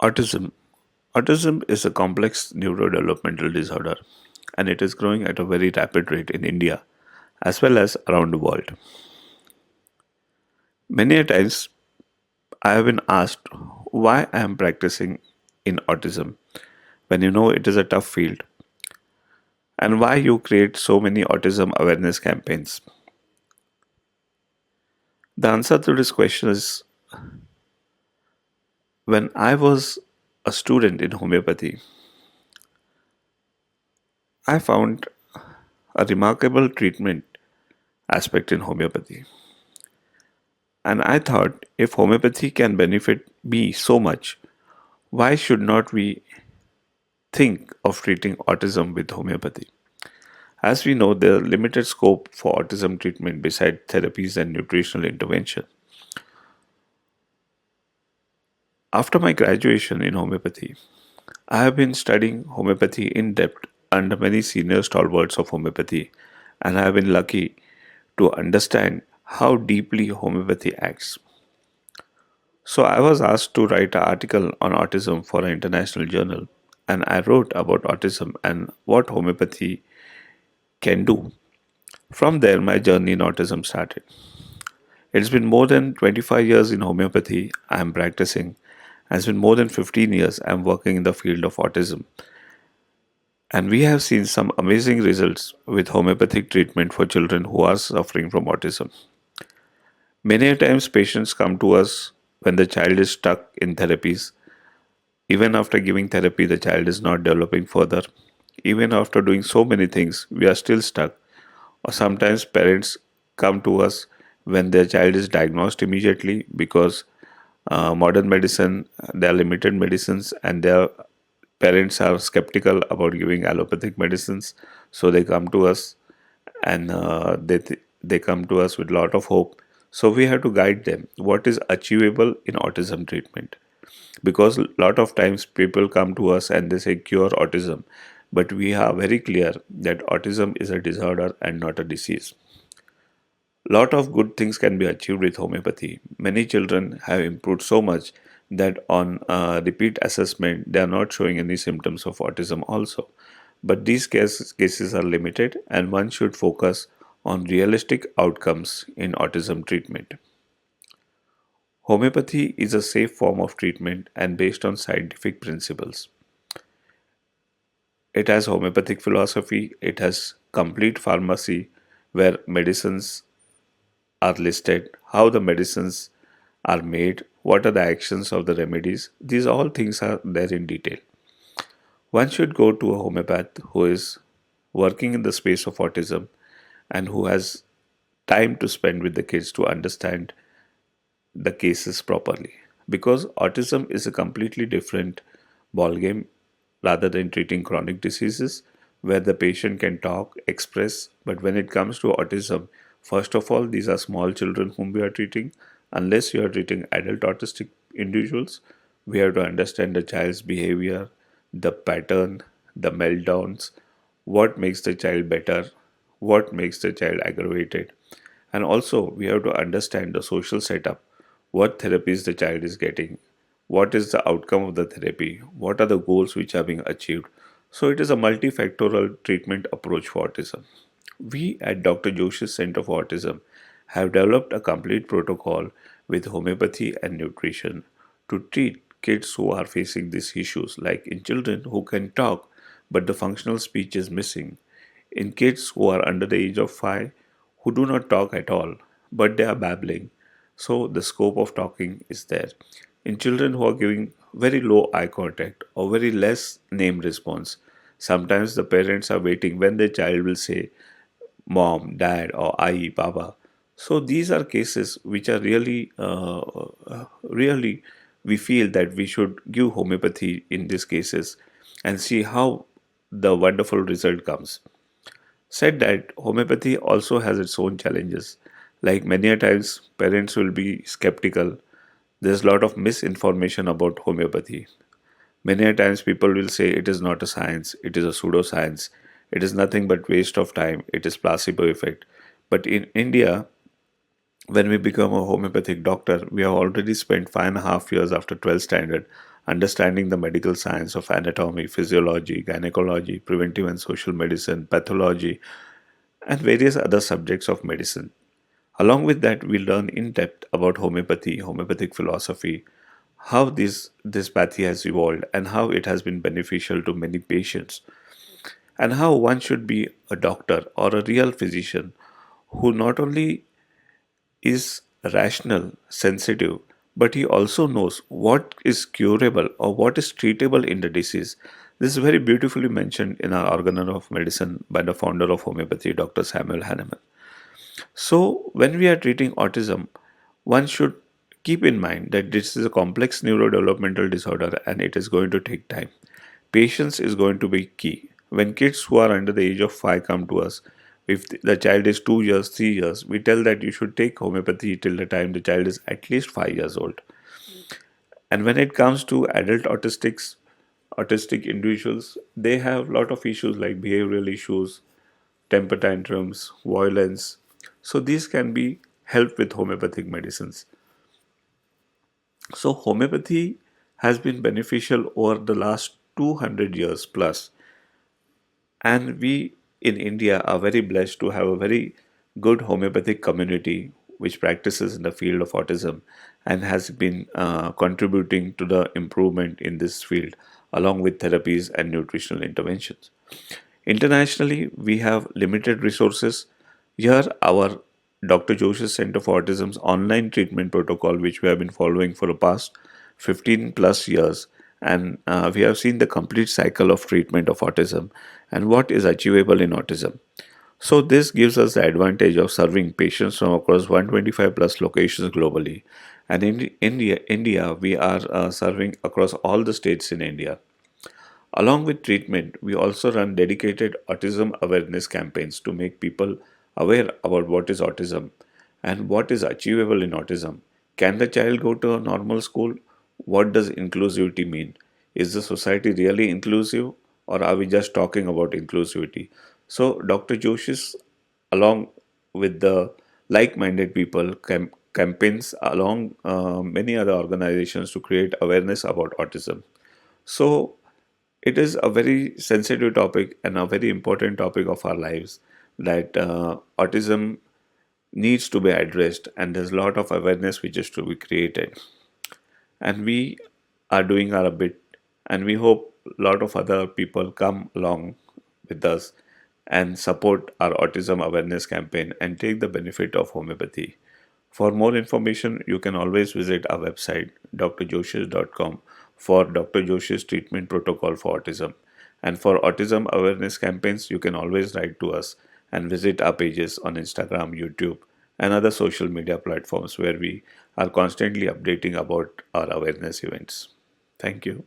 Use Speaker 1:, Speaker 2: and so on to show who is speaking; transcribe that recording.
Speaker 1: Autism. Autism is a complex neurodevelopmental disorder and it is growing at a very rapid rate in India as well as around the world. Many a times I have been asked why I am practicing in autism when you know it is a tough field and why you create so many autism awareness campaigns. The answer to this question is when I was a student in homeopathy, I found a remarkable treatment aspect in homeopathy. And I thought if homeopathy can benefit me so much, why should not we think of treating autism with homeopathy? As we know, there are limited scope for autism treatment beside therapies and nutritional intervention. After my graduation in homeopathy, I have been studying homeopathy in depth under many senior stalwarts of homeopathy, and I have been lucky to understand how deeply homeopathy acts. So I was asked to write an article on autism for an international journal, and I wrote about autism and what homeopathy can do. From there, my journey in autism started. It's been more than 25 years in homeopathy I am practicing, and it's been more than 15 years I am working in the field of autism. And we have seen some amazing results with homeopathic treatment for children who are suffering from autism. Many a times, patients come to us when the child is stuck in therapies. Even after giving therapy, the child is not developing further. Even after doing so many things, we are still stuck. Or sometimes parents come to us when their child is diagnosed immediately because modern medicine, there are limited medicines, and their parents are skeptical about giving allopathic medicines. So they come to us and they come to us with a lot of hope. So we have to guide them what is achievable in autism treatment because a lot of times people come to us and they say cure autism, but we are very clear that autism is a disorder and not a disease. Lot of good things can be achieved with homeopathy. Many children have improved so much that on repeat assessment they are not showing any symptoms of autism also, but these cases are limited and one should focus on realistic outcomes in autism treatment. Homeopathy is a safe form of treatment and based on scientific principles. It has homeopathic philosophy, it has complete pharmacy where medicines are listed, how the medicines are made, what are the actions of the remedies. These all things are there in detail. One should go to a homeopath who is working in the space of autism and who has time to spend with the kids to understand the cases properly because autism is a completely different ball game rather than treating chronic diseases where the patient can talk express, but when it comes to autism, first of all these are small children whom we are treating. Unless you are treating adult autistic individuals, we have to understand the child's behavior, the pattern, the meltdowns, what makes the child better, what makes the child aggravated, and also we have to understand the social setup, what therapies the child is getting, what is the outcome of the therapy, what are the goals which are being achieved. So it is a multifactorial treatment approach for autism. We at Dr. Joshis Center for Autism have developed a complete protocol with homeopathy and nutrition to treat kids who are facing these issues, like in children who can talk but the functional speech is missing, in kids who are under the age of 5 who do not talk at all but they are babbling, so the scope of talking is there. In children who are giving very low eye contact or very less name response, sometimes the parents are waiting when their child will say mom, dad, or ai, baba. So these are cases which are really, we feel that we should give homeopathy in these cases and see how the wonderful result comes. Said that homeopathy also has its own challenges. Like many a times, parents will be skeptical. There's a lot of misinformation about homeopathy. Many a times, people will say it is not a science, it is a pseudoscience, it is nothing but waste of time, it is placebo effect. But in India, When we become a homeopathic doctor, we have already spent 5.5 years after 12th standard understanding the medical science of anatomy, physiology, gynecology, preventive and social medicine, pathology, and various other subjects of medicine. Along with that, we learn in depth about homeopathy, homeopathic philosophy, how this pathy has evolved, and how it has been beneficial to many patients, and how one should be a doctor or a real physician who not only is rational, sensitive, but he also knows what is curable or what is treatable in the disease. This is very beautifully mentioned in our Organon of Medicine by the founder of homeopathy, Dr. Samuel Hahnemann. So, when we are treating autism, one should keep in mind that this is a complex neurodevelopmental disorder and it is going to take time. Patience is going to be key. When kids who are under the age of 5 come to us, if the child is 2 years, 3 years, we tell that you should take homeopathy till the time the child is at least 5 years old. And when it comes to autistic individuals, they have a lot of issues like behavioral issues, temper tantrums, violence. So these can be helped with homeopathic medicines. So homeopathy has been beneficial over the last 200 years plus, and we in India are very blessed to have a very good homeopathic community which practices in the field of autism and has been contributing to the improvement in this field along with therapies and nutritional interventions. Internationally, we have limited resources. Here, our Dr. Joshis Center for Autism's online treatment protocol, which we have been following for the past 15 plus years, and we have seen the complete cycle of treatment of autism and what is achievable in autism. So, this gives us the advantage of serving patients from across 125 plus locations globally. And in India, we are serving across all the states in India. Along with treatment, we also run dedicated autism awareness campaigns to make people aware about what is autism and what is achievable in autism. Can the child go to a normal school? What does inclusivity mean? Is the society really inclusive or are we just talking about inclusivity? So, Dr. Joshis, along with the like minded people, campaigns along many other organizations to create awareness about autism. So, it is a very sensitive topic and a very important topic of our lives that autism needs to be addressed, and there's a lot of awareness which is to be created. And we are doing our bit, and we hope a lot of other people come along with us and support our autism awareness campaign and take the benefit of homeopathy. For more information, you can always visit our website drjoshis.com for Dr. Joshi's treatment protocol for autism. And for autism awareness campaigns, you can always write to us and visit our pages on Instagram, YouTube, and other social media platforms where we are constantly updating about our awareness events. Thank you.